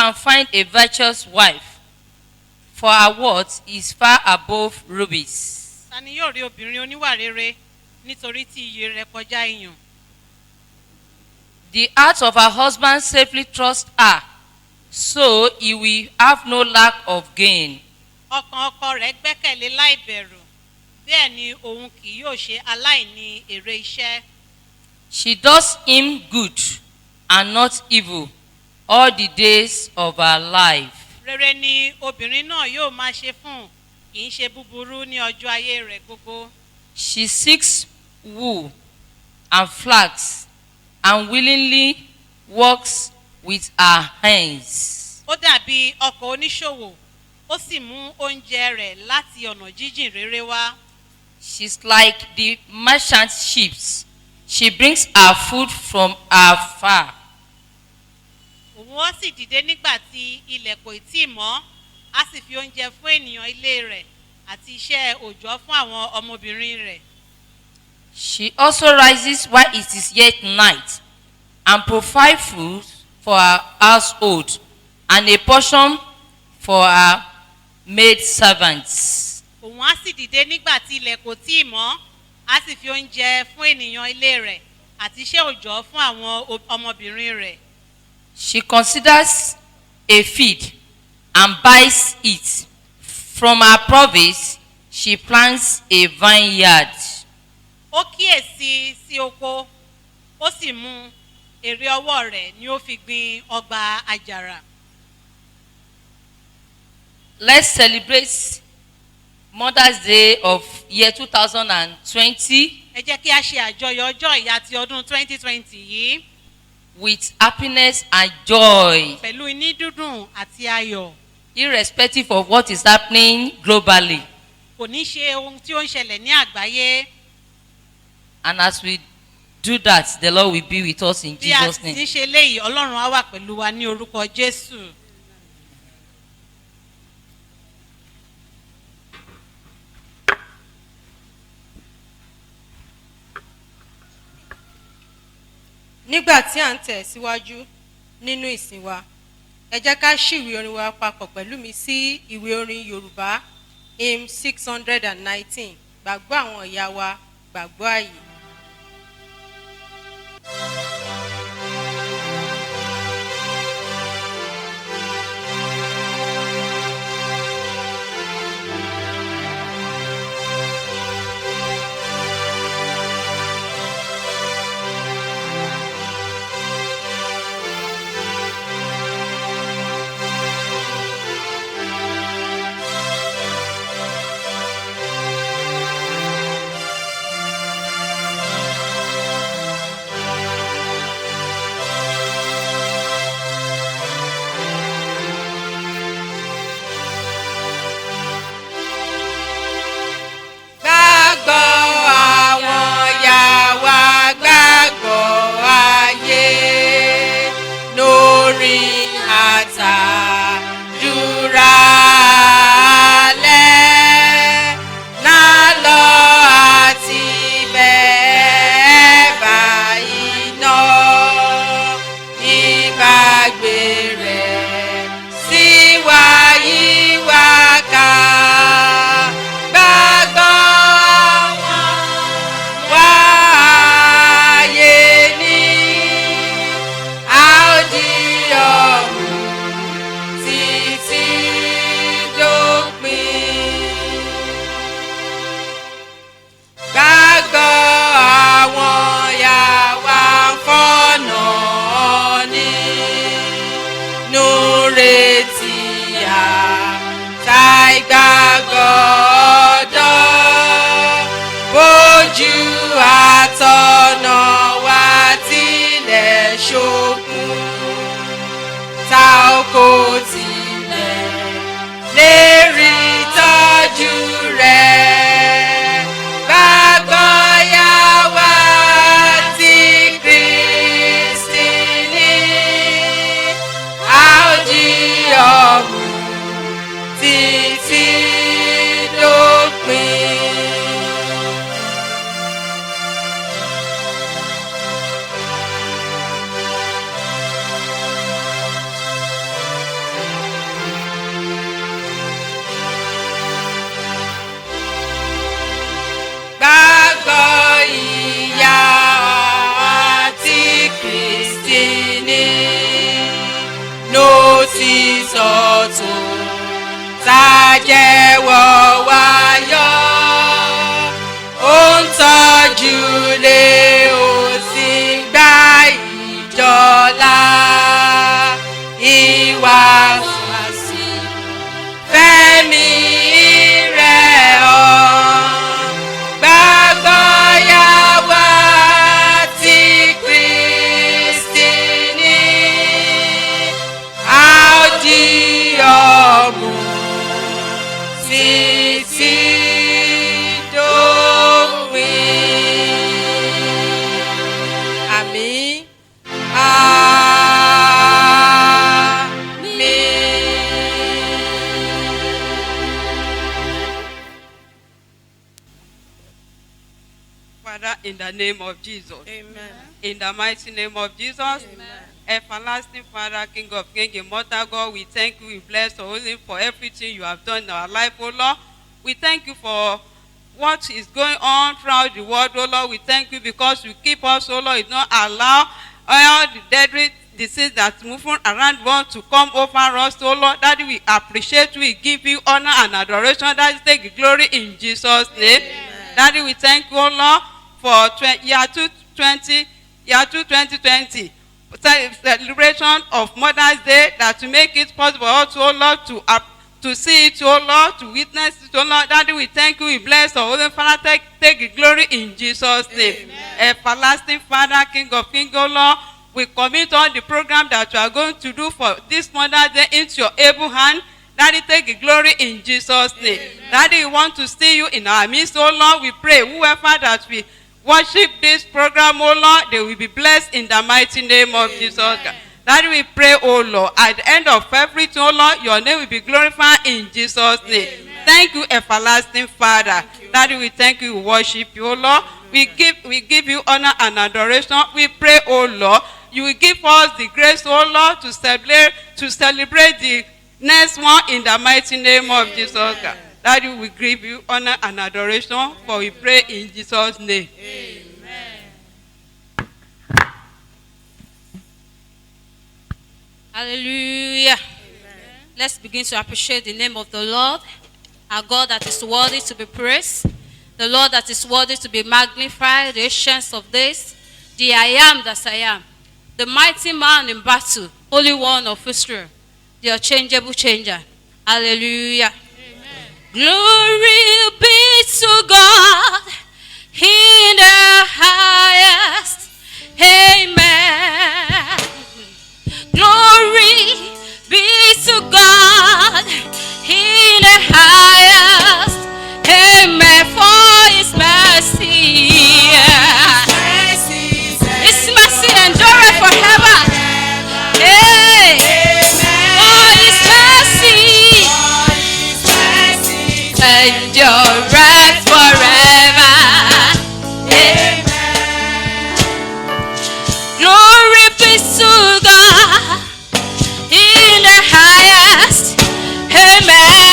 can find a virtuous wife? For her worth is far above rubies. Ta ni yóò rí obìnrin oníwà rere nítorí tí iyì rẹ̀ kọjá iyùn? The heart of her husband safely trusts her, so he will have no lack of gain. Ọkàn ọkọ rẹ̀ gbẹ́kẹ̀lé láìbẹ̀rù, bẹ́ẹ̀ ni òun kì yóò ṣe aláìní èrè iṣẹ́. She does him good and not evil all the days of her life. Rere ni obìnrin náà yóò máa ṣe fún, kì í ṣe búburú ní ọjọ́ ayé rẹ̀ gbogbo. She seeks wool and flax and willingly works with her hands. Ó dàbí ọkọ̀ oníṣòwò, ó sì mú oúnjẹ rẹ̀ láti ọ̀nà jíjìn rere wá. She's like the merchant ships. She brings her food from afar. Òun ó sì dìde nígbà tí ilẹ̀ kò tíì mọ́, á sì fi oúnjẹ fún ènìyàn ilé rẹ̀ àti iṣẹ́ òòjọ́ fún àwọn ọmọbìnrin rẹ̀. She also rises while it is yet night and provides food for her household and a portion for her maid servants. Òun á sì dìde nígbà tí ilẹ̀ kò tíì mọ́, á sì fi oúnjẹ fún ènìyàn ilé rẹ̀ àti iṣẹ́ òòjọ́ fún àwọn ọmọbìnrin rẹ̀. She considers a field and buys it. From her province, she plants a vineyard. Ó kíyèsí sí oko, ó sì mú èrè ọwọ́ rẹ̀ ni ó fi gbin ọgbà àjàrà. Let's celebrate Mother's Day of year 2020 Ẹ jẹ́ kí a ṣe àjọyọ̀ ọjọ́ ìyá ti ọdún 2020 yìí with happiness and joy, pẹ̀lú inú dídùn àti ayọ̀. irrespective of what is happening globally. Kò ní ṣe ohun tí ó ń ṣẹlẹ̀ ní àgbáyé. And as we do that, the Lord will be with us in Bí a Jesus' sì name. ń ṣe léyìí, Ọlọ́run á wà pẹ̀lú wa ní orúkọ Jésù. Nígbà tí à ń tẹ̀ síwájú nínú ìsìn wa, ẹ jẹ́ ká ṣíwèé orin wa papọ̀ pẹ̀lú mi sí ìwé orin Yorùbá hymn 619 gbàgbọ́ àwọn ìyá wa gbàgbọ́ ààyè. lé ó sì gbá ìjọlá ìwà wàsí fẹ́mi rẹ̀ ọ́ gbàgbọ́ yà wá tí Kristi ní àdí ọ̀mù títí dópin. Àmín. Father, in the name of Jesus. Amen. In the mighty name of Jesus. Amen. Everlasting Father, King of Kings, Immortal God, we thank you, we bless your holy name for everything you have done in our life, O Lord. We thank you for what is going on throughout the world, O Lord. We thank you because you keep us, O Lord. You don't allow all the deadly disease that's moving around the world to come over us, O Lord. Daddy, we appreciate you. We give you honor and adoration. Daddy, take the glory in Jesus' name. Amen. Daddy, we thank you, O Lord, for year 2020, celebration of Mother's Day, that to make it possible also, O Lord, to see it, O Lord, to witness it, O Lord. Daddy, we thank you, we bless our Holy Father, take the glory in Jesus' name. Everlasting Father, King of Kings, O Lord, we commit all the program that you are going to do for this Mother's Day into your able hand. Daddy, take the glory in Jesus' name. Daddy, we want to see you in our midst, O Lord. We pray whoever that we worship this program, O Lord, they will be blessed in the mighty name of Jesus. Daddy, we pray, O Lord, at the end of everything, O Lord, your name will be glorified in Jesus' name. Thank you, everlasting Father. Daddy, we thank you, we worship you, O Lord. We give you honor and adoration. We pray, O Lord, you will give us the grace, O Lord, to celebrate the next one in the mighty name of Jesus. Daddy, we give you honor and adoration, for we pray in Jesus' name. Hallelujah. Let's begin to appreciate the name of the Lord, our God that is worthy to be praised, the Lord that is worthy to be magnified, the ancients of days, the I am that I am, the mighty man in battle, Holy One of Israel, the unchangeable changer. Hallelujah. Glory be to God in the highest. Amen. Glory be to God in the highest. Amen. For his mercy. His mercy endureth forever. Hey. For his mercy endureth forever. Amen. Glory be to God in the highest. Amen.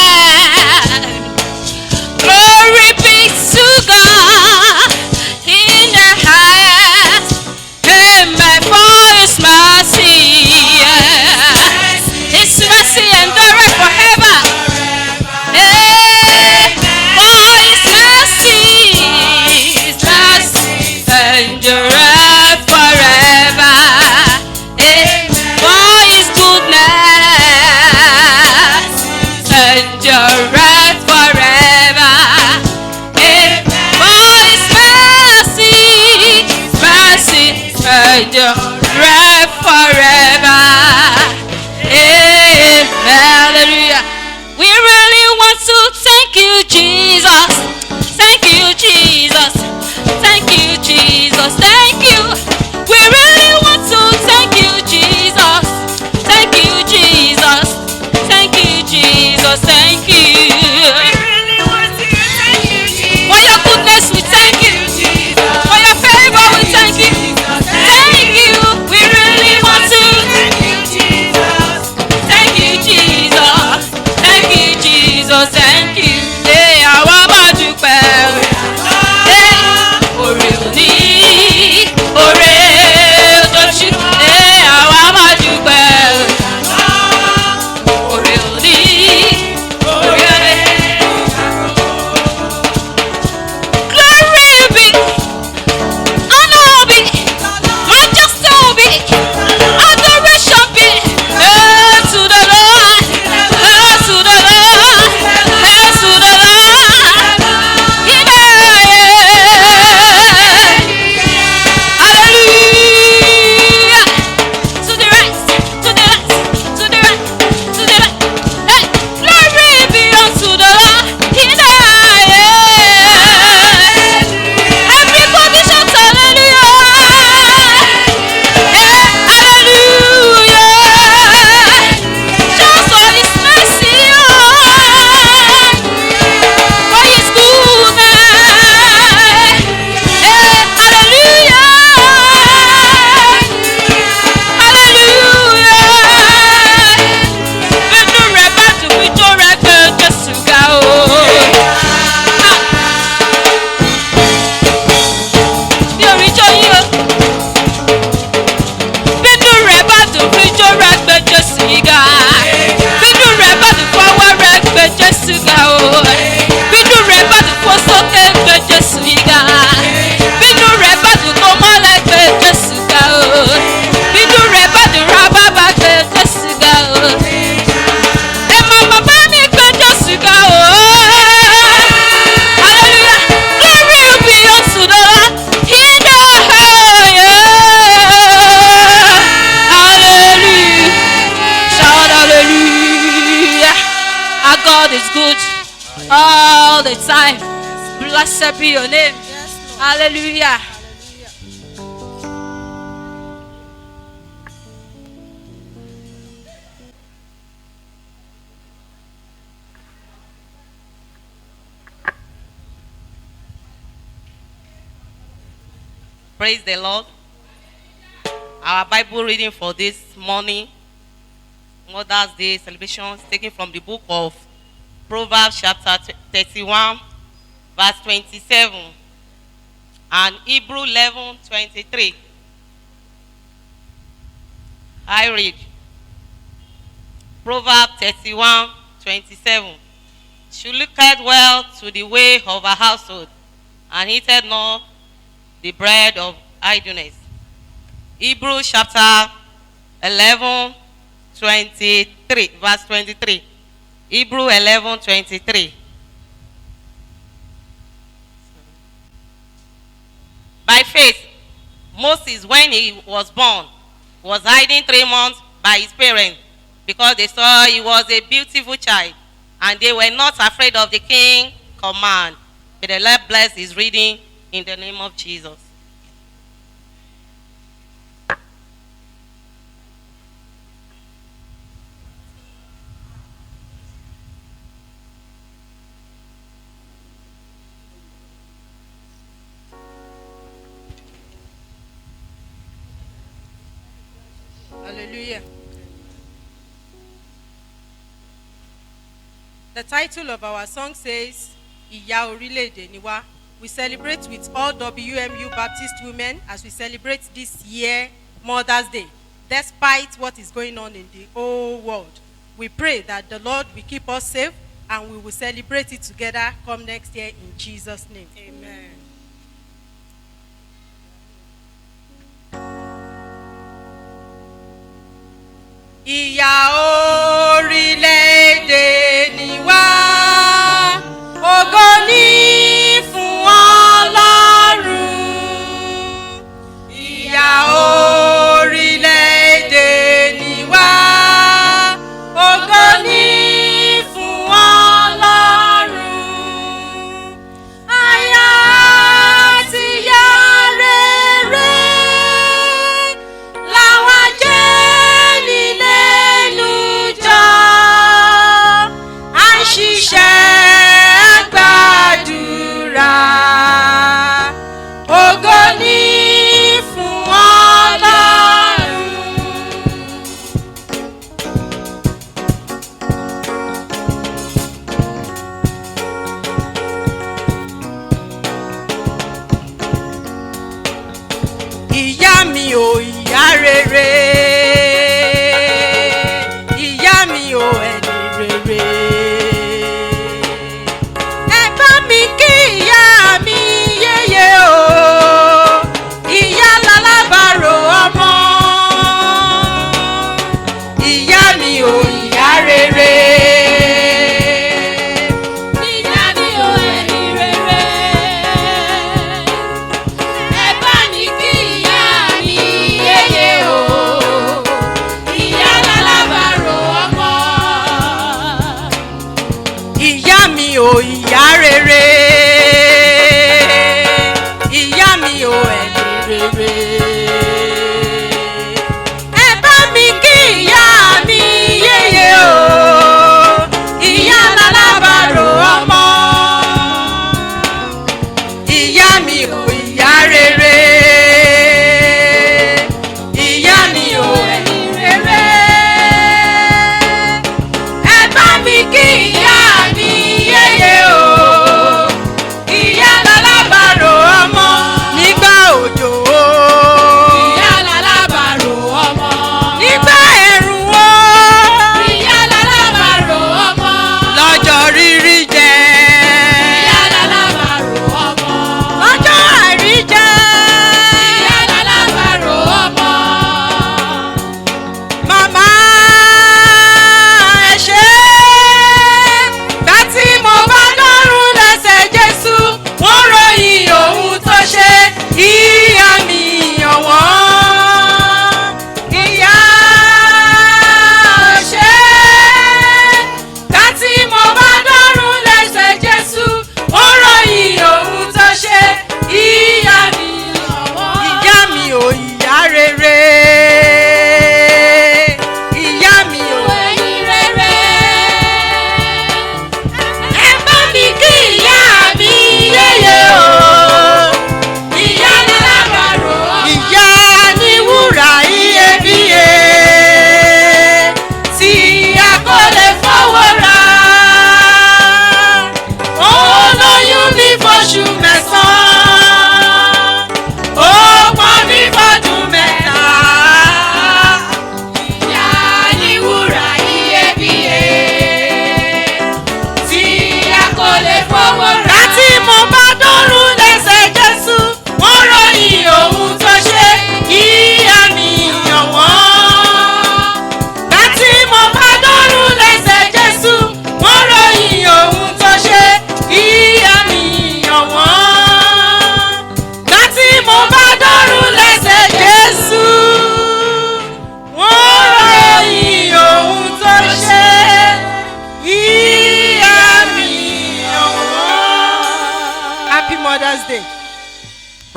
Glory be to God in the highest. Amen. For his mercy. His mercy endureth forever. Endureth forever. For his goodness endureth forever. For his mercy endureth forever. Hallelujah. We really want to thank you, Jesus. Thank you, Jesus. Thank you, Jesus. Thank you. We really want to thank you, Jesus. Thank you, Jesus. Thank you, Jesus. Thank you. We really want to thank you, Jesus. For your goodness, we thank you. For your favor, we thank you. Thank you. We really want to thank you, Jesus. Thank you, Jesus. Thank you, Jesus. Thank you. Hey, I want to is good all the time. Blessed be your name. Hallelujah. Praise the Lord. Our Bible reading for this morning, Mother's Day celebration, is taken from the book of Proverbs chapter 31, verse 27, and Hebrew 11:23. I read Proverbs 31:27. She looketh well to the way of her household, and eateth not the bread of idleness. Hebrews chapter 11:23, verse 23. Hebrew 11:23. By faith, Moses, when he was born, was hiding 3 months by his parents because they saw he was a beautiful child, and they were not afraid of the king's command. May the Lord bless his reading in the name of Jesus. Hallelujah. The title of our song says, Ìyá Orílẹ̀-èdè ni wá. We celebrate with all WMU Baptist women as we celebrate this year Mother's Day, despite what is going on in the whole world. We pray that the Lord will keep us safe and we will celebrate it together come next year in Jesus' name. Amen. Ìyá orílẹ̀-èdè ni wá, ògo ni fún Ọlọ́run. Ìyá orílẹ̀-èdè ni wá, ògo ni fún Ọlọ́run. Aya àti ìyá rere làwa jẹ́ nílé ìlú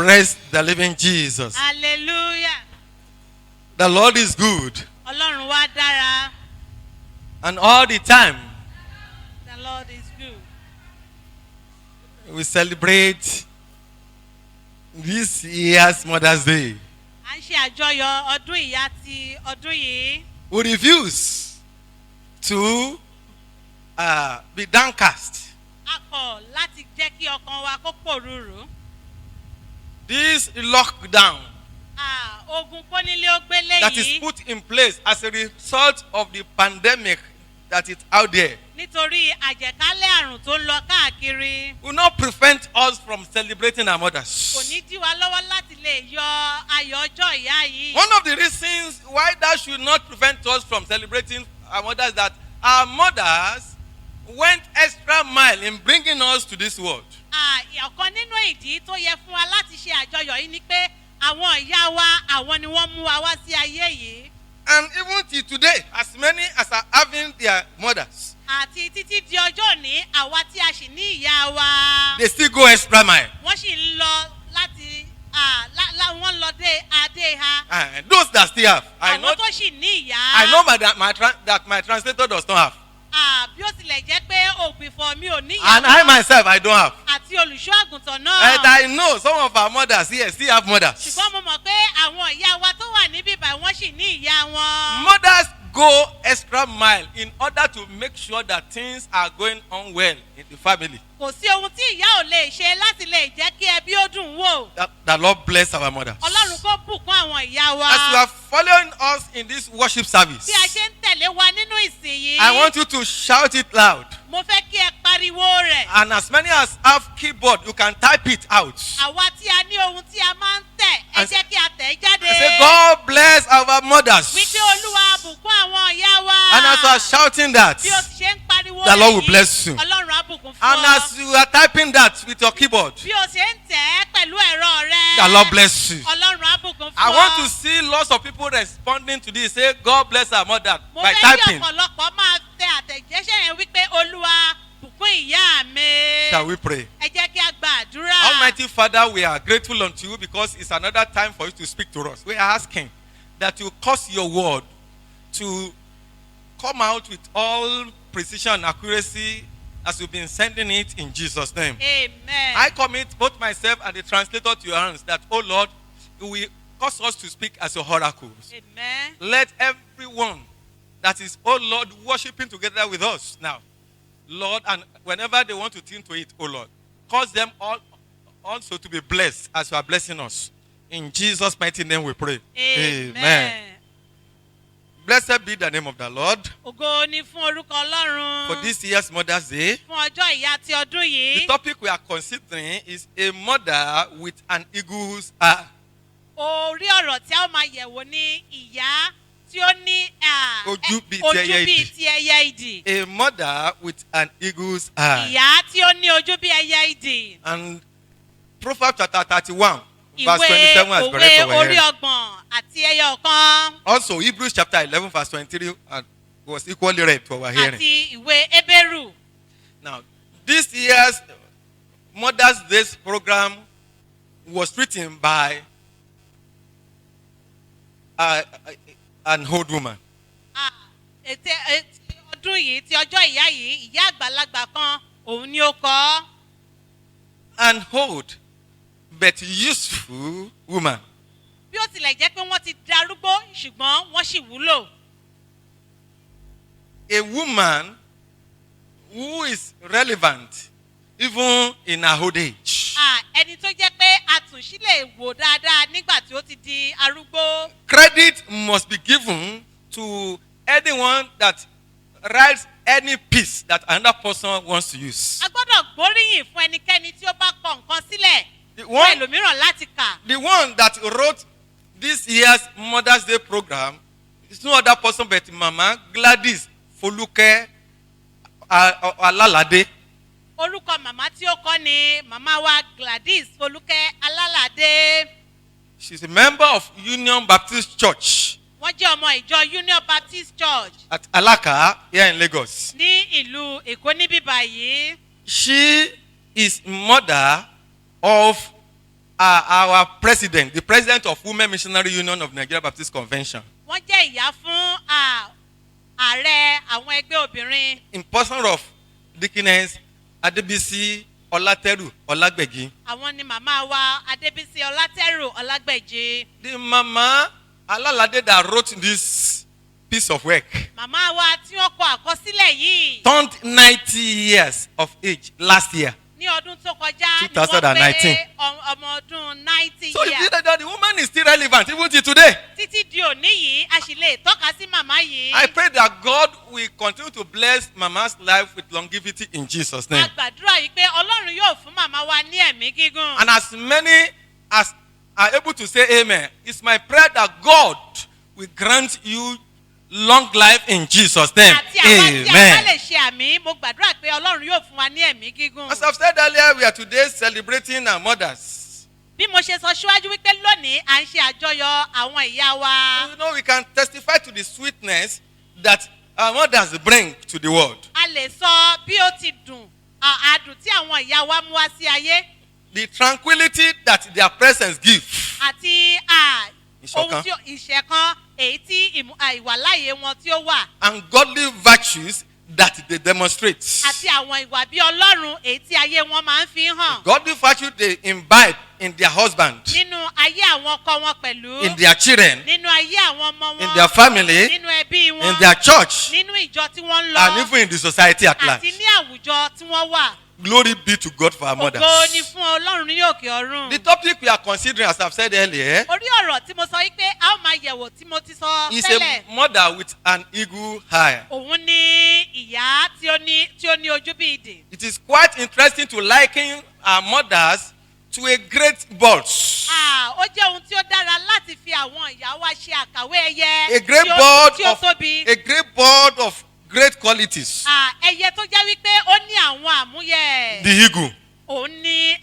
Praise the living Jesus. hallelujah The Lord is good. ọlọ́run wá dára And all the time, the lord is good. we celebrate this year's Mother's Day. à ń ṣe àjọyọ̀ ọdún ìyá ti ọdún yìí. We refuse to be downcast. a kọ̀ láti jẹ́ kí ọkàn wa kó pòrúurú. This lockdown ogun kónílé ó gbélé that is yìí put in place as a result of the pandemic that is out there nítorí àjẹkálẹ̀ àrùn tó ń lọ káàkiri will not prevent us from celebrating our kò mothers. ní dí wa lọ́wọ́ láti lè yọ ayọ̀ ọjọ́ ìyá yìí. One of the reasons why that should not prevent us from celebrating our mothers is that our mothers went extra mile in bringing us to this world. ọ̀kan nínú ìdí tó yẹ fún wa láti ṣe àjọyọ̀ yìí ni pé àwọn ìyá wa àwọn ni wọ́n mú wa wá sí ayé yìí. And even till today, as many as are having their mothers, àti títí di ọjọ́ òní àwa tí a sì ní ìyá wa they still go extra mile. wọ́n sì ń lọ láti wọ́n lọ dé adé ha. Those that still have, I know àwọn tó sì ní ìyá. that my translator does not have. bí ó tilẹ̀ jẹ́ pé ògbìfọ̀ mi ò ní And ìyá I myself, I don't have. àti olùṣọ́ àgùntàn And náà. I know some of our mothers here still have mothers. ṣùgbọ́n mo mọ̀ pé àwọn ìyá wa tó wà níbí báyìí wọ́n sì ní ìyá wọn. Mothers go extra mile in order to make sure that things are going on well in the family. kò sí ohun tí ìyá ò lè ṣe láti lè jẹ́ kí ẹbí ó dùn wò. That the Lord bless our mothers. ọlọ́run kó bùkún àwọn ìyá wa. As you are following us in this worship service, bí a ṣe ń tẹ̀lé wa nínú ìsìn yìí. I want you to shout it loud. mo fẹ́ kí ẹ pariwo rẹ̀. And as many as have keyboard, you can type it out. àwa tí a ní ohun tí a máa ń tẹ̀ ẹ And jẹ́ kí a tẹ̀ ẹ́ jáde. I say, God bless our mothers. wípé olúwa bùkún àwọn ìyá wa. And as you are shouting that, bí o ti ṣe ń pariwo the rẹ̀ Lord will yìí, bless you. ọlọ́run á bùkún fún And ọ. as you are typing that with your keyboard, bí o ṣe ń tẹ̀ ẹ́ pẹ̀lú ẹ̀rọ rẹ. the Lord bless you. ọlọ́run á bùkún fún ọ. I want to see lots of people responding to this. Say, God bless our mother mo by fẹ́ kí typing. ọ̀pọ̀lọpọ̀ máa tẹ àtẹ̀jẹ́sẹ̀ yẹn wípé olúwa bùkún ìyá mi. Shall we pray? ẹ jẹ́ kí a gba àdúrà. Almighty Father, we are grateful unto you because it's another time for you to speak to us. We are asking that you cause your word to come out with all precision and accuracy as you've been sending it in Jesus' name. amen. I commit both myself and the translator to your hands that, oh Lord, you will cause us to speak as your oracles. amen. Let everyone that is, oh Lord, worshiping together with us now, Lord, and whenever they want to tune to it, oh Lord, cause them all also to be blessed as you are blessing us. In Jesus' mighty name we pray. amen. Blessed be the name of the Lord ògo ni fún orúkọ ọlọ́run. for this year's Mother's Day. fún ọjọ́ ìyá ti ọdún The yìí. topic we are considering is a mother with an eagle's eye. orí ọ̀rọ̀ tí a ó máa yẹ̀wò ní ìyá tí ó ní Ojú bíi ti ẹyẹ idì. ti ẹyẹ idì. A mother with an eagle's eye. ìyá tí ó ní ojú bí ẹyẹ idì. And Proverbs chapter 31, verse ìwé 27 has been read over orí here. ọgbọ̀n àti ẹyẹ ọ̀kan. Also, Hebrews chapter 11, verse 23 was equally read to our hearing. àti ìwé Hébérù. Now, this year's Mother's Day program was written by an old woman. ètè ọdún yìí ti ọjọ́ ìyá yìí ìyá àgbàlagbà kan òun ni ó kọ. An old but useful woman. bí ó tilẹ̀ jẹ́ pé wọ́n ti darúgbó ṣùgbọ́n wọ́n sì wúlò. A woman who is relevant even in her old age. ẹni tó jẹ́ pé àtúnṣí lè wò dáadáa nígbà tí ó ti di arúgbó. Credit must be given to anyone that writes any piece that another person wants to use. a gbọ́dọ̀ gbóríyìn fún ẹnikẹ́ni tí ó bá kọ nǹkan sílẹ̀ The fún one, ẹlòmíràn láti kà. the one that wrote this year's Mother's Day program is no other person but Mama Gladys Foluke Alalade. orúkọ màmá tí ó kọ́ ni màmá wa Gladys Folúkẹ́ Alálàdé. She's a member of Union Baptist Church wọ́n jẹ́ ọmọ ìjọ Union Baptist Church at Alaka here in Lagos. ní ìlú Èkó níbí báyìí. She is mother of our president, the president of Women Missionary Union of Nigeria Baptist Convention, wọ́n jẹ́ ìyá fún ààrẹ àwọn ẹgbẹ́ obìnrin. in person of Dickiness Adebisi Olateru Olagbeji. Àwọn ni màmá wa Adébísí Ọlátẹ́rù Ọlágbẹ̀jì. The mama Alalade that wrote this piece of work Màmá wa tí wọ́n kọ àkọsílẹ̀ yìí turned 90 years of age last year. ní ọdún tó kọjá ni 2019. wọ́n pé ọmọ ọdún 90 So you see years. that the woman is still relevant even till today. Títí di òní yìí, a sì lè tọ́ka sí màmá yìí. I pray that God will continue to bless Mama's life with longevity in Jesus' A name. gbàdúrà yìí pé Ọlọ́run yóò fún màmá wa ní ẹ̀mí gígùn. And as many as are able to say amen, it's my prayer that God will grant you long life in Jesus' name. Àti àwa tí a bá Amen. lè ṣe àmì, mo gbàdúrà pé Ọlọ́run yóò fún wa ní ẹ̀mí gígùn. As I've said earlier, we are today celebrating our mothers. Bí mo ṣe sọ síwájú wípé lónìí à ń ṣe àjọyọ̀ àwọn ìyá wa. You know, we can testify to the sweetness that our mothers bring to the world. A lè sọ bí ó ti dùn àdùn tí àwọn ìyá wa mú wá sí ayé The tranquility that their presence give. àti Ìṣọ̀kan. ohun tí ìṣẹ̀kan èyí tí ìwàláyé wọn tí ó wà And godly virtues that they demonstrate. àti àwọn ìwà bí Ọlọ́run èyí tí ayé wọn máa ń fi hàn Godly virtue they imbibe in their husband, nínú ayé àwọn ọkọ wọn pẹ̀lú in their children, nínú ayé àwọn ọmọ in wọn their family, nínú ẹbí in wọn their church, nínú ìjọ tí wọ́n ń and lọ even in the society at àti large. ní àwùjọ tí wọ́n wà. Glory be to God for our Ògo ni mothers. fún Ọlọ́run ní òkè ọ̀run. The topic we are considering, as I've said earlier, Orí ọ̀rọ̀ tí mo sọ yìí pé a ó máa yẹ̀wò tí mo ti sọ is tẹ́lẹ̀. a mother with an eagle eye. Òun ni ìyá tí ó ní ojú bí idì. It is quite interesting to liken our mothers to a great bird. Ó jẹ́ ohun tí ó dára láti fi àwọn ìyá wa ṣe àkàwé ẹyẹ A great tí ó bird tóbi. a great bird of great qualities. Ẹyẹ tó jẹ́ wípé ó ní àwọn àmúyẹ. The eagle. Òun ni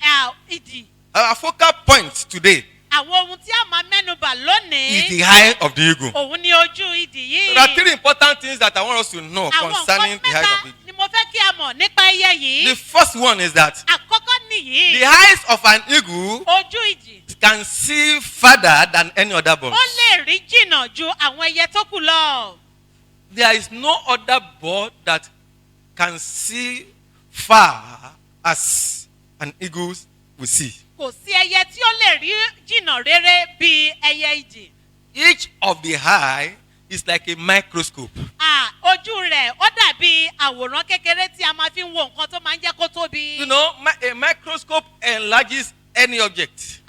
idì. Our focal point today Àwọn ohun tí a máa mẹ́nubà is lónìí. the eye of the eagle. Òun ni ojú idì yìí. There are three important things that I want us to know Àwọn concerning nǹkan the eye of mẹ́ta the eagle. ni mo fẹ́ kí a mọ̀ nípa ẹyẹ yìí. The first one is that Àkọ́kọ́ the nìyí. eyes of an eagle Ojú ìdì. can see farther than any other bird. Ó lè rí jìnnà ju àwọn ẹyẹ tó kù lọ. There is no other bird that can see far as an eagle will see. Kò sí ẹyẹ tí ó lè rí jìnnà rere bí ẹyẹ ìdì. Each of the eye is like a microscope. Ojú rẹ̀ ó dàbí àwòrán kékeré tí a máa fi ń wo nǹkan tó máa ń jẹ́ kó tóbi. You know, a microscope enlarges any object.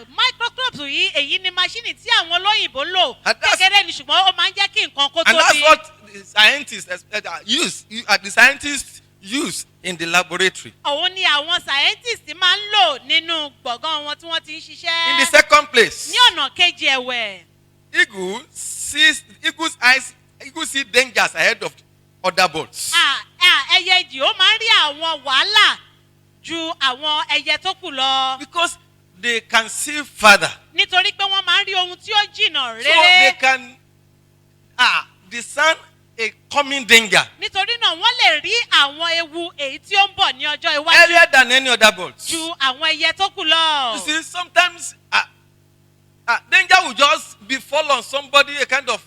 Microscope yìí èyí ni maṣíìnì tí àwọn olóyìnbó lò. And that's- Kékeré ni ṣùgbọ́n ó máa ń jẹ́ kí nǹkan kó And that's tóbi. what the scientists use in the laboratory. Òun ni àwọn scientists máa ń lò nínú gbọ̀ngàn wọn tí wọ́n ti ń ṣiṣẹ́. In the second place, Ní ọ̀nà kejì ẹ̀wẹ̀. eagles see dangers ahead of other birds. Ẹyẹ ìdì ó máa ń rí àwọn wàhálà ju àwọn ẹyẹ tó kù lọ. Because they can see farther. Nítorí pé wọ́n máa ń rí ohun tí ó jìnnà So they rere. can discern a coming danger Nítorí náà wọ́n lè rí àwọn ewu èyí tí ó ń bọ̀ ní ọjọ́ iwájú earlier than any other birds. ju àwọn ẹyẹ tó kù lọ. You see, sometimes danger will just befall on somebody, a kind of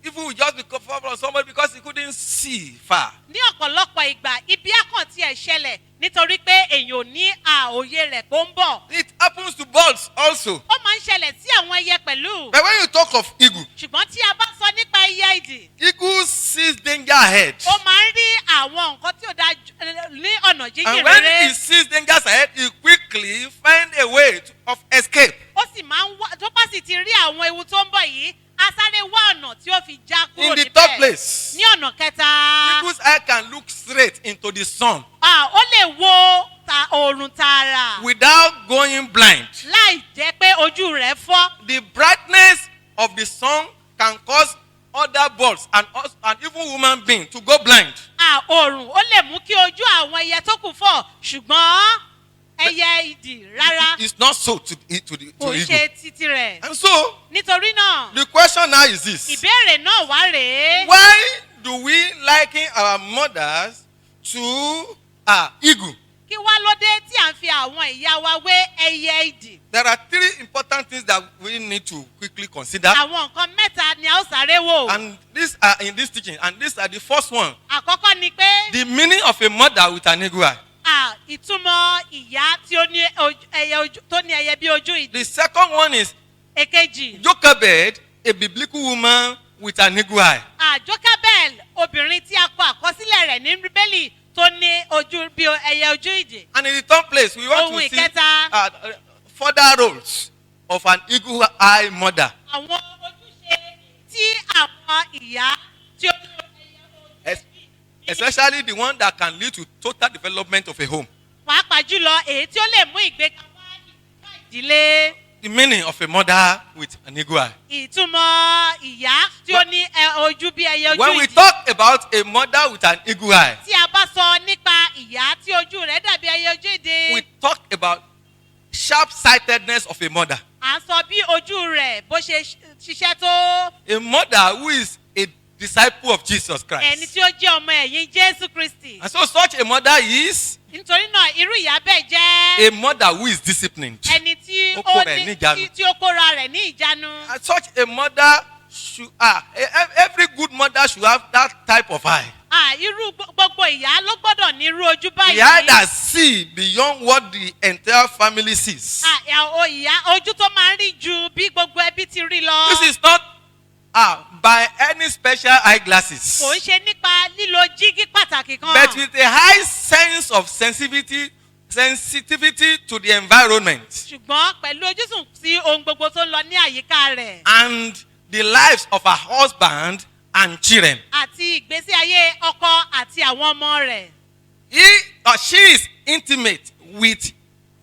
evil will just befall on somebody because he couldn't see far. Ní ọ̀pọ̀lọpọ̀ ìgbà ibi àkàn tí ẹ̀ ṣẹlẹ̀ nítorí pé èèyàn ò ní òye rẹ̀ kó ń bọ̀. It happens to birds also. Ó máa ń ṣẹlẹ̀ sí àwọn ẹyẹ pẹ̀lú. But when you talk of eagle, Ṣùgbọ́n tí a bá sọ nípa ẹyẹ ìdì, eagle sees danger ahead. ó máa ń rí àwọn nǹkan tí ó da ní ọ̀nà jíjìn And when rere. he sees dangers ahead, he quickly find a way of escape. Ó sì máa ń wá tó bá sì ti rí àwọn ewu tó ń bọ̀ yìí, a sáré wá ọ̀nà tí ó fi já kúrò In the níbẹ̀. third place, Ní ọ̀nà kẹta, eagle's eye can look straight into the sun ó lè wo oòrùn tààrà without going blind. láì jẹ́ pé ojú rẹ̀ fọ́. The brightness of the sun can cause other birds and even human beings to go blind. Oòrùn ó lè mú kí ojú àwọn ẹyẹ tó kù fọ́, ṣùgbọ́n ẹyẹ ìdì rárá It's not so to kò eagle. ṣe títí rẹ̀. And so, Nítorí náà, the question now is this. ìbéèrè náà wá rèé. Why do we liken our mothers to eagle? kí wá ló dé tí à ń fi àwọn ìyá wa wé ẹyẹ idì. There are three important things that we need to quickly consider. àwọn nǹkan mẹ́ta ni a ó sáré wò. And these are in this teaching. And these are the first one. àkọ́kọ́ ni pé The meaning of a mother with an eagle eye. ìtumọ̀ ìyá tí ó ní ẹyẹ bí ojú ìdí. The second one is èkejì. Jochebed, a biblical woman with an eagle eye. Jokabel obìnrin tí a kọ àkọsílẹ̀ rẹ̀ ní bíbélì tó ní ojú bí ẹyẹ ojú ìdí. And in the third place, we want Ohun to see ìkẹta. further roles of an eagle eye mother. àwọn ojúṣe tí àwọn ìyá tí ó ní ẹyẹ ojú ìdí. Especially the one that can lead to total development of a home. pàápàá jùlọ èyí tí ó lè mú ìgbéga wá ìdílé. The meaning of a mother with an eagle eye. ìtumọ̀ ìyá tí ó ní ojú bí ẹyẹ ojú When we ìdí. talk about a mother with an eagle eye, tí a bá sọ nípa ìyá tí ojú rẹ̀ dàbí ẹyẹ ojú ìdí. we talk about sharp-sightedness of a mother. à ń sọ bí ojú rẹ̀ bó ṣe ṣiṣẹ́ tó. A mother who is a disciple of Jesus ẹni Christ. tí ó jẹ́ ọmọ ẹ̀yìn Jésù Kristi. And so such a mother is nítorí náà irú ìyá bẹ́ẹ̀ jẹ́ a mother who is disciplined. ẹni tí Ó kó ó rẹ̀ ní ní ìjánu. tí ó kóra rẹ̀ ní ìjánu. And such a mother should every good mother should have that type of eye. irú gbogbo ìyá ló gbọ́dọ̀ ní irú ojú The eye báyìí. that see beyond what the entire family sees. ìyá ojú tó máa ń rí ju bí gbogbo ẹbí ti rí lọ. This is not by any special eyeglasses, kò ń ṣe nípa lílo jígí pàtàkì kan. but with a high sense of sensitivity to the environment ṣùgbọ́n pẹ̀lú ojúsùn sí ohun gbogbo tó ń lọ ní àyíká rẹ̀. and the lives of her husband and children. àti ìgbésí ayé ọkọ àti àwọn ọmọ rẹ̀. He or she is intimate with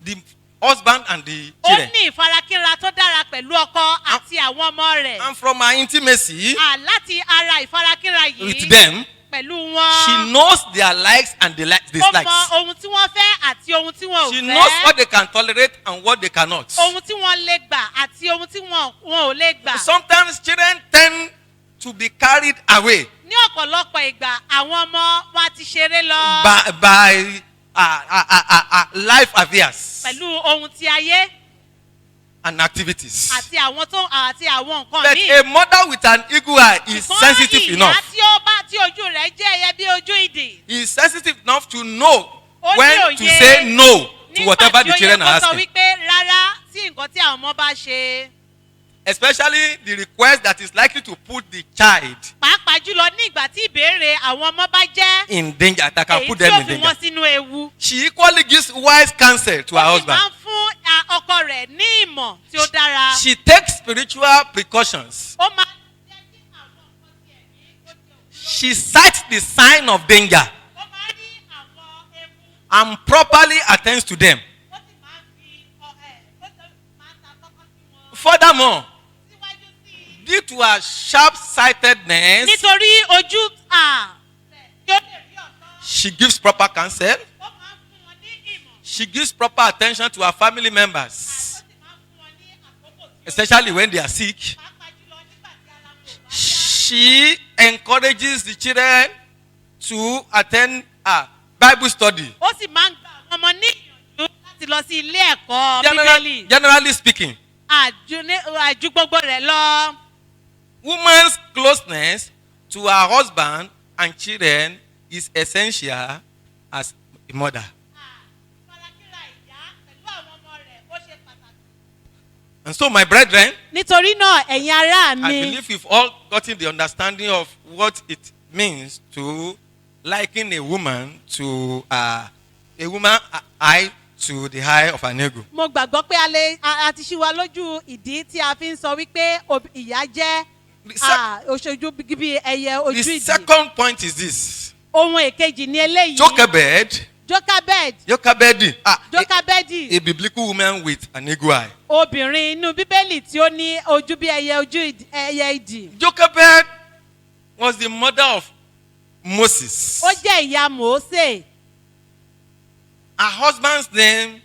the husband and the ó children. ní ìfarakínra tó dára pẹ̀lú ọkọ àti àwọn ọmọ rẹ̀. And from her intimacy láti ara ìfarakínra with yìí them, pẹ̀lú wọn. she knows their likes and ó mọ dislikes. ohun tí wọ́n fẹ́ àti ohun tí wọn ò She knows fẹ́. what they can tolerate and what they cannot. ohun tí wọ́n lè gbà àti ohun tí wọn ò lè gbà. Sometimes children tend to be carried away ní ọ̀pọ̀lọpọ̀ ìgbà àwọn ọmọ wa ti ṣeré lọ. by life affairs pẹ̀lú ohun ti ayé and activities. àti àwọn nǹkan But míì. a mother with an eagle eye is sensitive ìyá enough. tí ojú rẹ̀ jẹ́ ẹyẹ bí ojú ìdì. Is sensitive enough to know Ó ní when òye to say no to whatever the children are nígbà tí ó yẹ kó sọ asking. wípé rárá sí nǹkan tí àwọn ọmọ bá ṣe. Especially the request that is likely to put the child pàápàá jùlọ ní ìgbà tí ìbéèrè àwọn ọmọ bá jẹ́ in danger, that can èyí put tí them ó in fi wọ́n danger. sínú ewu. She equally gives wise counsel to her ó sì husband. máa ń fún ọkọ rẹ̀ ní ìmọ̀ tí ó dára. She takes spiritual precautions. ó máa ń jẹ́ kí àwọn nǹkan tí ẹ̀mí ó jẹ́ òkú. She sights the sign of danger ó máa ń rí àwọn ewu. and properly attends to them. ó sì máa ń fi ó sì máa ń ta kọ́kọ́ sí wọn. Furthermore, síwájú sí i. due to her sharp-sightedness, nítorí ojú rẹ̀ tí ó lè rí ọ̀tọ̀. she gives proper counsel. ó máa ń fún wọn ní ìmọ̀. She gives proper attention to her family ó members, sì máa ń fún wọn ní àkókò tí ó especially when they are sick. pàápàá jùlọ nígbà tí ara wọn ò bá yá. She encourages the children to attend Bible study. ó sì máa ń gba àwọn ọmọ ní ìyànjú láti lọ sí ilé ẹ̀kọ́ bíbélì. Generally speaking, àjú gbogbo rẹ̀ lọ. woman's closeness to her husband and children is essential as a mother. ìfarakínra ìyá pẹ̀lú àwọn ọmọ rẹ̀ ó ṣe pàtàkì. And so, my brethren, nítorí náà ẹ̀yin ará I mi believe we've all gotten the understanding of what it means to liken a woman to a woman eye to the eye of an eagle. mo gbàgbọ́ pé a ti ṣí wa lójú ìdí tí a fi ń sọ wípé ìyá jẹ́ oṣooju bí ẹyẹ ojú The ìdí. second point is this. ohun èkejì ni eléyìí. Jochebed, Jokabedi a biblical woman with an eagle eye. obìnrin inú bíbélì tí ó ní ojú bí ẹyẹ ìdì. Jochebed was the mother of Moses. ó jẹ́ ìyá Mósè. Her husband's name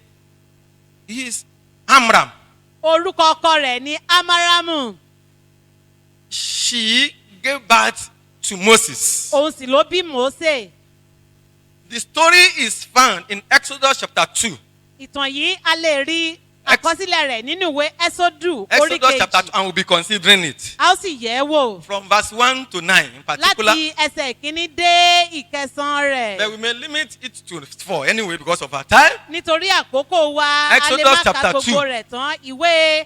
is Amram. orúkọ ọkọ rẹ̀ ní Amaramu. She gave birth to Moses. òun sì ló bí Mósè. The story is found in Exodus chapter 2. ìtàn yìí a lè rí àkọsílẹ̀ rẹ̀ nínú ìwé ẹ́sọ́dù orí Exodus chapter 2, kejì and we'll be considering it. a ó sì yẹ̀ ẹ́ wò From verse 1 to 9 in particular. láti ẹsẹ̀ ìkíní dé ìkẹsàn-án But rẹ̀ we may limit it to 4 anyway because of our time. nítorí àkókò wa a lè Exodus má ka chapter gbogbo 2. rẹ̀ tán ìwé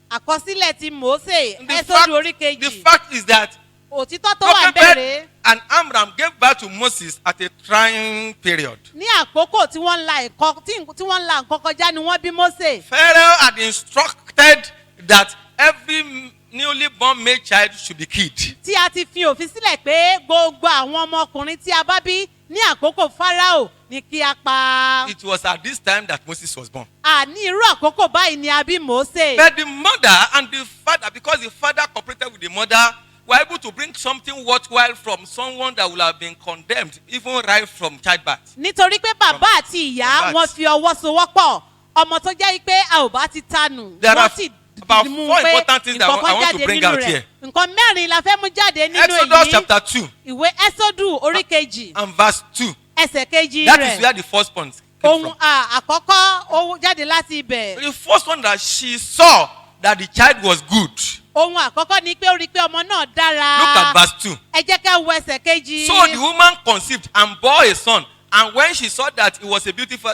àkọsílẹ̀ ti Mósè The ẹ́sọ́dù orí fact, the kejì fact is that òtítọ́ tó wà Jochebed bẹ̀rẹ̀ and Amram gave birth to Moses at a trying period. ní àkókò tí wọ́n ń la ẹ̀kọ́ tí wọ́n ń la nǹkan kọjá ni wọ́n bí Mósè. Pharaoh had instructed that every newly born male child should be killed. tí a ti fi òfin sílẹ̀ pé gbogbo àwọn ọmọkùnrin tí a bá bí ní àkókò Fáráò ni kí a pa. It was at this time that Moses was born. àní irú àkókò báyìí ni a bí Mósè. But the mother and the father, because the father cooperated with the mother, were able to bring something worthwhile from someone that would have been condemned, even right from childbirth. nítorí pé bàbá àti ìyá From wọn fi ọwọ́ sowọ́pọ̀ ọmọ tó jẹ́ pé a ò bá ti tanù There are wọ́n sì about mú 4 pé important things that I nǹkan kan want to jáde bring nínú out rẹ̀ here. nǹkan mẹ́rin la fẹ́ mú jáde nínú Exodus èyí chapter 2 ìwé ẹ́sọ́dù orí kejì and verse 2. ẹsẹ̀ kejì That is rẹ̀ where the first point came ohun from. àkọ́kọ́ ó jáde láti ibẹ̀. The first one that she saw that the child was good. ohun àkọ́kọ́ ni pé ó rí i pé ọmọ náà dára. Look at verse 2. ẹ jẹ́ ká wo ẹsẹ̀ kejì. So the woman conceived and bore a son. And when she saw that it was a beautiful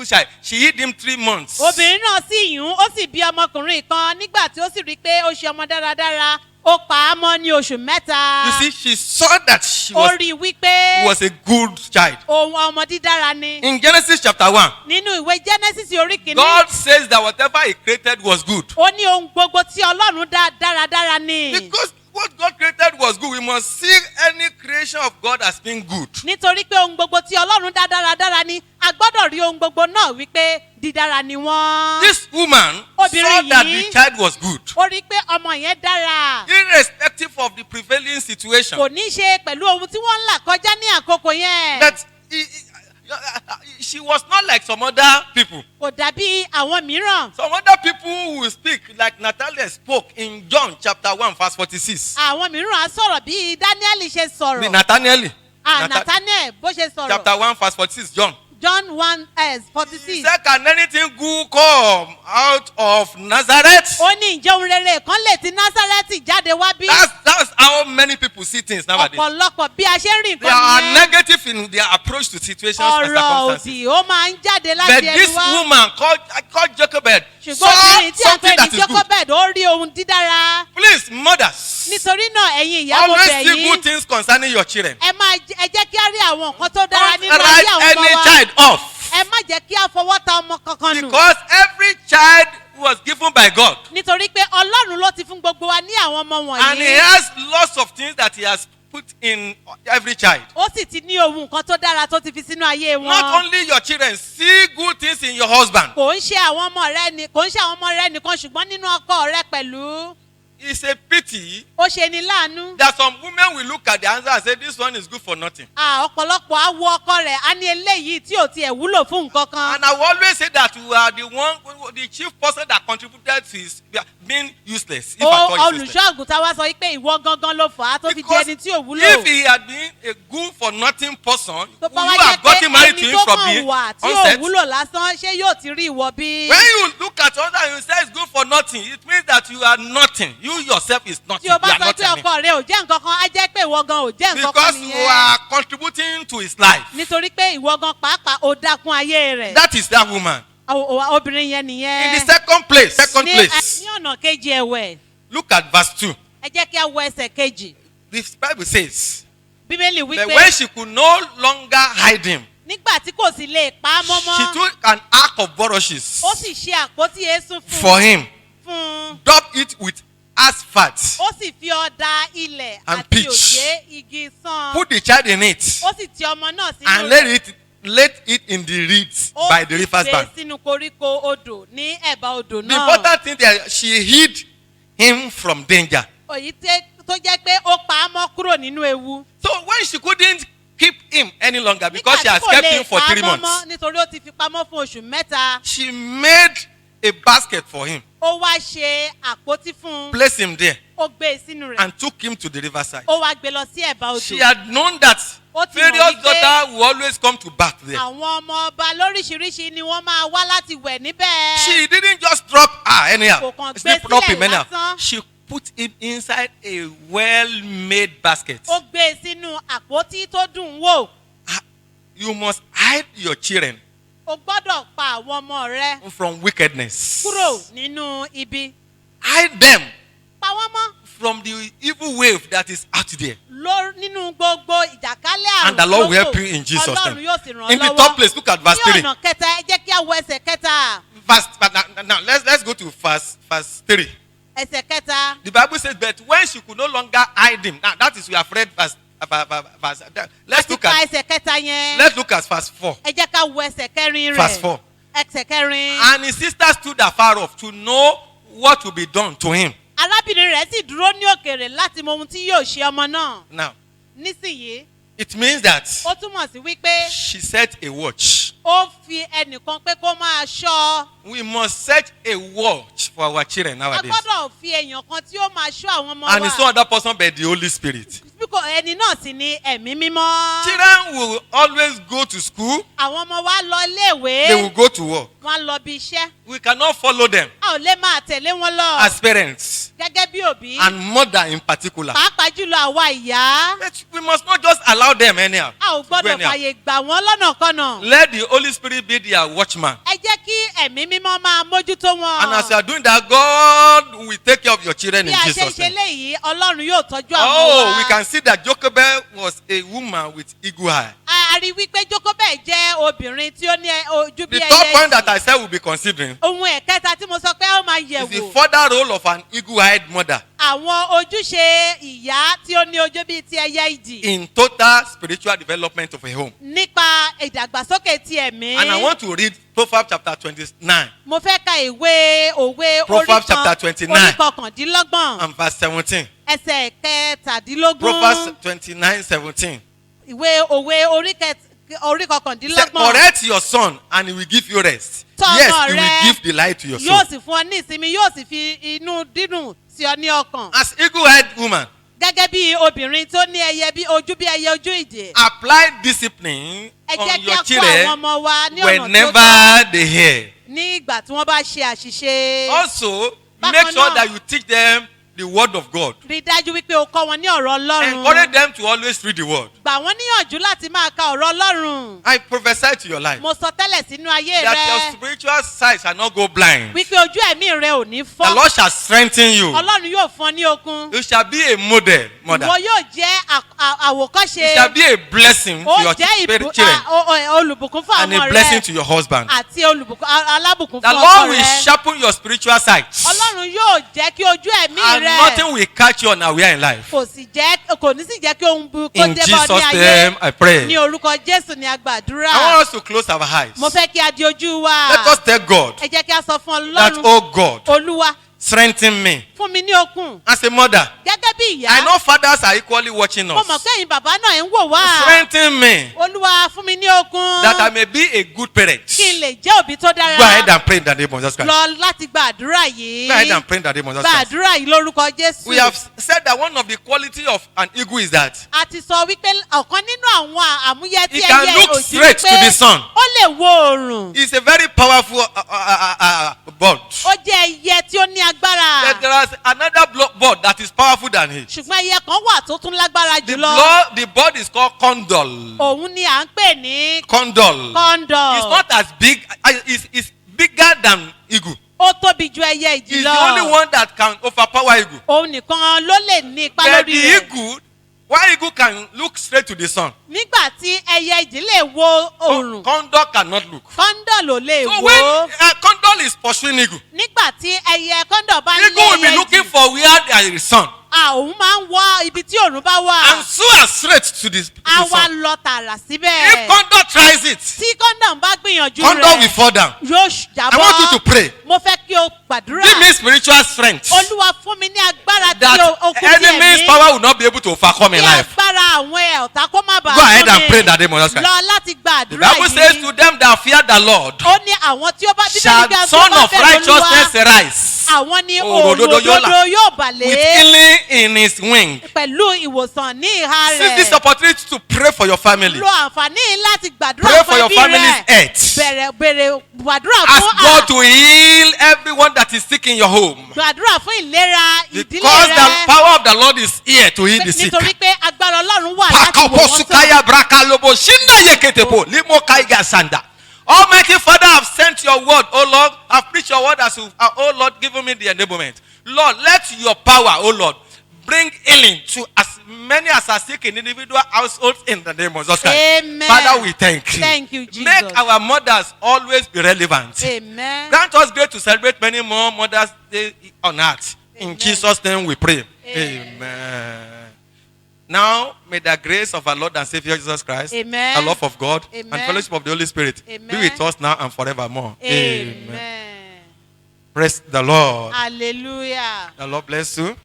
child, she hid him 3 months. obìnrin náà sì yún ó sì bí ọmọkùnrin kan nígbà tí ó sì rí i pé ó ṣe ọmọ dáradára ó pa á mọ́ ní oṣù mẹ́ta. You see, she saw that she ó rí i wípé was a good child. ohun ọmọ dídára ni. In Genesis chapter 1, nínú ìwé Genesis orí kìíní. God says that whatever he created was good. ó ní ohun gbogbo tí Ọlọ́run dá dáradára ni. Because what God created was good, we must see any creation of God as being good. nítorí pé ohun gbogbo tí Ọlọ́run dá dáradára ni a gbọ́dọ̀ rí ohun gbogbo náà wípé dídára ni wọ́n. This woman Obìnrin saw that yìí- the child was good, ó rí i pé ọmọ yẹn dára. irrespective of the prevailing situation. kò ní ṣe pẹ̀lú ohun tí wọ́n ń là kọjá ní àkókò yẹn. That she was not like some other people. kò dàbí àwọn mìíràn. Some other people will speak like Natalia spoke in John chapter 1 verse 46. àwọn mìíràn á sọ̀rọ̀ bí Daniel ṣe The sọ̀rọ̀. Nathaniel. Nathaniel bó ṣe sọ̀rọ̀. Chapter 1 verse 46, John. John 1 He 46. said, can anything good come out of Nazareth? ó ní ìjọ ohun rere kan lè ti Násárẹ́tì jáde wá bí. That's how many people see things nowadays. ọ̀pọ̀lọpọ̀ bí a ṣe ń rìn They kan are nìyẹn. negative in their approach to situations and ọ̀rọ̀ circumstances. òdì ó máa ń jáde But láti this ẹnu wá. woman called Jochebed saw ṣùgbọ́n obìnrin tí a something pè ní that is good. Jochebed ó rí ohun dídára. Please, mothers, nítorí náà ẹ̀yin ìyá mo always bẹ̀ see good yín. things concerning your children. ẹ jẹ́ kí á rí àwọn nǹkan tó dára Don't nínú ayé write àwọn ọmọ any wa. child off. ẹ má jẹ́ kí á fọwọ́ ta ọmọ kankan nù. Because every child was given by God. nítorí pé Ọlọ́run ló ti fún gbogbo wa ní àwọn ọmọ And he wọ̀nyí. has lots of things that he has put in every child. ó sì ti ní ohun nǹkan tó dára tó ti fi sínú ayé wọn. Not only your children, see good things in your husband. kò ń ṣe àwọn ọmọ rẹ nìkan ṣùgbọ́n nínú ọkọ rẹ pẹ̀lú. It's a pity ó ṣe ni láàánú. that some women will look at the answer and say, this one is good for nothing. ọ̀pọ̀lọpọ̀ á wo ọkọ rẹ̀ á ní eléyìí tí ò tiẹ̀ wúlò fún nǹkan kan. And I will always say that you are the chief person that contributed to his being useless. If I call it useless. olùṣọ́ àgùntàn wa sọ pé ìwọ gangan ló fà á tó fi di Because ẹni tí ò wúlò. if he had been a good for nothing person, tó would bá you wá have jẹ́ pé gotten married to ẹni him tó from kàn the wà tí ò onset? wúlò lásán ṣé yóò ti rí ìwọ bí. When you look at other and you say it's good for nothing, it means that you are nothing. You yourself is nothing. tí o bá You are sọ not pé anything. ọkọ rẹ ò jẹ́ nǹkan kan á jẹ́ pé ìwọ gan ò jẹ́ nǹkan kan Because you are contributing to his life. nítorí pé ìwọ gan pàápàá ò dákun ayé rẹ̀. That is that woman. obìnrin yẹn In nìyẹn. the second place, ní ọ̀nà kejì ẹ̀wẹ̀ look at verse 2. ẹ jẹ́ kí a wo ẹsẹ̀ kejì. The Bible says bíbélì that wípé when she could no longer hide him, nígbà tí kò sì lè pa á she mọ́mọ́ took an ark of bulrushes ó sì ṣe àpótí eéṣú for him, fún un. daubed it with asphalt, ó sì fi ọ̀dà ilẹ̀ And àti pitch. òjé igi sán. put the child in it, ó sì ti ọmọ náà sínú and laid it in the reeds ó by the sì river's gbé bank. sínú koríko odò ní ẹ̀bá odò The náà. important thing that she hid him from danger. èyí tó jẹ́ pé ó pa á mọ́ kúrò nínú ewu. So when she couldn't keep him any longer because she Nígbà has tí kò kept lè him for pa á 3 mọ́ months, nítorí ó ti fi pamọ́ fún oṣù mẹ́ta. she made a basket for him, ó wá ṣe àpótí fún un. placed him there, ó ó gbé e sínú rẹ̀. and took him to the riverside. ó wá gbé lọ sí ẹ̀bá She odò. had known that Ó ti mọ̀ various wípé- daughters will always come to bath there. àwọn ọmọ ọba lóríṣiríṣi ni wọ́n máa wá láti wẹ̀ níbẹ̀. She didn't just drop anyhow. Kò kàn gbé Sleep drop him sílẹ̀ anyhow. lásán. She put him inside a well-made basket. ó gbé e sínú àpótí tó dùn wò. You must hide your children o gbọ́dọ̀ pa àwọn ọmọ rẹ from wickedness. kúrò nínú ibi. Hide them pa wọ́n mọ́ from the evil wave that is out there. nínú gbogbo ìjàkálẹ̀ àrùn. And the Lord will tó help you in Jesus' Ọlọ́run name. yóò sì ràn ọ́ In the lọ́wọ́. top place, look at verse ní 3. ọ̀nà kẹta ẹ jẹ́ kí a wo ẹsẹ̀ kẹta. Now let's go to verse 3. ẹsẹ̀ kẹta. The Bible says, but when she could no longer hide him, now that is we have read verse. Let's look ka at ẹsẹ̀ kẹta yẹn. verse 4. ẹ jẹ́ ká wo ẹsẹ̀ kẹrin rẹ̀. Verse 4. ẹsẹ̀ kẹrin. And his sister stood afar off to know what will be done to him. arábìnrin rẹ̀ sì dúró ní òkèèrè láti mọ ohun tí yóò ṣe ọmọ náà. Now, nísìnyí it means that ó túmọ̀ sí wípé she set a watch. ó fi ẹnìkan pé kó máa ṣọ́. We must set a watch for our children a nowadays. gbọ́dọ̀ fi èèyàn kan tí ó máa ṣọ́ àwọn ọmọ And it's no wa. other person but the Holy Spirit. ẹni náà sì ni ẹ̀mí mímọ́. Children will always go to school, àwọn ọmọ wa lọ they will iléèwé. go to work. wọ́n lọ bí iṣẹ́. We cannot follow them a ò lè máa tẹ̀lé wọn lọ. as parents gẹ́gẹ́ bí òbí. and mother in particular. pàápàá jùlọ àwa ìyá. But we must not just allow them anyhow. a ò to go gbọ́dọ̀ anyhow. fàyè gbà wọ́n lọ́nàkọ́nà. Let the Holy Spirit be their watchman. ẹ jẹ́ kí ẹ̀mí mímọ́ máa mójútó wọn. And as you are doing that, God will take care of your children bí in a ṣe ń Jesus' ṣe name. léyìí ọlọ́run yóò tọ́jú àwọn Oh, wa. we can see that Jochebed was a woman with eagle eye. a rí wípé Jókóbẹ̀ jẹ́ obìnrin tí ó ní ojú bí The third point that ẹyẹ. I said we'll be considering ohun ẹ̀kẹta tí mo sọ pé ó máa yẹ̀ is the wò. further role of an eagle-eyed mother àwọn ojúṣe ìyá tí ó ní ojú bíi ti ẹyẹ ìdì. in total spiritual development of a home. nípa ìdàgbàsókè ti ẹ̀mí. And I want to read Proverbs chapter 29 mo fẹ́ ka ìwé òwe Proverbs chapter 29. orí kọkàndínlọ́gbọ̀n and verse 17. ẹsẹ̀ kẹtàdínlógún. Proverbs 29:17. ìwé òwe orí Say, kọkàndínlọ́gbọ̀n. correct your son and he will give you rest. Tọ́ Yes, ọmọ he rẹ, will give delight to your soul. yóò sì fún ọ ní ìsinmi yóò sì fi inú dídùn sí ọ ní ọkàn. As eagle-eyed woman, gẹ́gẹ́ bí obìnrin tó ní ẹyẹ bí ojú ìdè. apply discipline ẹ jẹ́ on kí your a kọ́ àwọn children ọmọ wa ní ọ̀nà tó tọ́ whenever they hear. ní ìgbà tí wọ́n bá ṣe àṣìṣe. Also, Bákan make sure náà. that you teach them the word of God. rí i dájú wípé o kọ́ wọn ní ọ̀rọ̀ ọlọ́run. Encourage them to always read the word. gbà wọ́n níyànjú láti máa ka ọ̀rọ̀ ọlọ́run. I prophesy to your life mo sọ tẹ́lẹ̀ sínú ayé that your rẹ spiritual sight shall not go blind. wípé ojú ẹ̀mí rẹ ò ní The fọ́. Lord shall strengthen you. ọlọ́run yóò fún ọ ní okun. You shall be a model, mother. ìwọ yóò jẹ́ àwòkọ́ṣe. You shall be a blessing to ó your jẹ́ children olùbùkún fún and a àwọn blessing rẹ to your husband. àti alábùkún The fún Lord ọkọ will rẹ. sharpen your spiritual sight. ọlọ́run yóò jẹ́ kí ojú ẹ̀mí And rẹ nothing will catch you unaware in life. kò ní sì jẹ́ kí ohun bu kó In débọ̀ ní Jesus' ayé. name, I pray. ní orúkọ jésù ni a gbàdúrà. I want us to close our eyes. mo fẹ́ kí a di ojú wa. Let us tell God ẹ jẹ́ kí a sọ fún that, ọlọ́run. oh God, olúwa strengthen me. fún mi ní okun. As a mother, gẹ́gẹ́ bí ìyá. I know fathers are equally watching mo mọ̀ us. pé ẹ̀yin bàbá náà ń wò wá. Strengthen me olúwa fún mi ní okun. that I may be a good parent. kí n lè jẹ́ òbí tó dára. Go ahead and pray in the name of Jesus Christ. lọ láti gba àdúrà yìí. Go ahead and pray in the name of Jesus gba Christ. àdúrà yìí lórúkọ jésù. We have said that one of the quality of an eagle is that a ti sọ wípé ọ̀kan nínú àwọn àmúyẹ tí He can ẹyẹ look òjì straight to the sun. ó lè wo oòrùn. it's a very powerful bird. ó jẹ́ ẹyẹ tí ó ní agbára. But there is another bird that is powerful than it. ṣùgbọ́n ẹyẹ kan wà tó tún lágbára jùlọ. The bird is called condor. òun ni à ń pè ní Condor. kọ́ńdọ̀. It's not as big. It's bigger than eagle. ó tóbi ju ẹyẹ ìjì It's lọ. the only one that can overpower eagle. òun nìkan ló lè ní ipa But lórí the rẹ̀. eagle, why eagle can look straight to the sun? nígbà tí ẹyẹ ìjì lè wo oòrùn Condor cannot look. kọ́ńdọ̀ ló lè So wo. when condor is pursuing eagle, nígbà tí ẹyẹ kọ́ńdọ̀ bá ń eagle will be lé ẹyẹ looking ìjì for where there is sun òun máa ń wá ibi tí òòrùn bá wà. and soar straight to the a wá sun. lọ tààrà If síbẹ̀. condor tries it, tí kọ́ńdọ̀ bá gbìyànjú condor will rẹ̀ fall down. yóò I want you to jábọ́. pray. mo fẹ́ kí o gbàdúrà. Give me spiritual strength olúwa fún mi ní agbára tí that okun tí enemy's ẹ̀mí. power will not be able to overcome in kí life. agbára àwọn ọ̀tá kó má bàa Go ahead fún and mi. pray in the name of Jesus Christ. lọ láti gba The àdúrà Bible says yìí. to them that fear the Lord ó ní àwọn tí ó bá shall bíbélì bí son àwọn of tó bá bẹ̀rù righteousness olúwa arise. àwọn ni Òròdodo òròdodo yóò bà with lé healing in his wing. pẹ̀lú ìwòsàn ní ìhà Seize this rẹ̀. opportunity to pray for your family. Lo àǹfààní láti Pray gbàdúrà for fún your ẹbí family's rẹ̀. health. Bẹ̀rẹ̀ gbàdúrà Ask fún God to heal everyone that is sick in your home. gbàdúrà fún ìlera ìdílé Because the rẹ̀. power of the Lord is here to heal the sick. Nítorí pé agbára Ọlọ́run wà láti wò wọ́n sàn. Pakosukaya brakalobo shinda yeketepo limo kaiga sanda. Almighty Father, I've sent your word, oh Lord. I've preached your word as you, oh Lord, given me the enablement. Lord, let your power, oh Lord, bring healing to as many as are sick in individual households in the name of Jesus Christ. Amen. Father, we thank you. Thank you, Jesus. Make our mothers always be relevant. Amen. Grant us grace to celebrate many more Mothers' Day on earth. In Amen. Jesus' name we pray. Amen. Amen. Now, may the grace of our Lord and Savior Jesus Christ, Amen. the love of God, Amen. and fellowship of the Holy Spirit be Amen. with us now and forevermore. Amen. Praise the Lord. Hallelujah. The Lord bless you.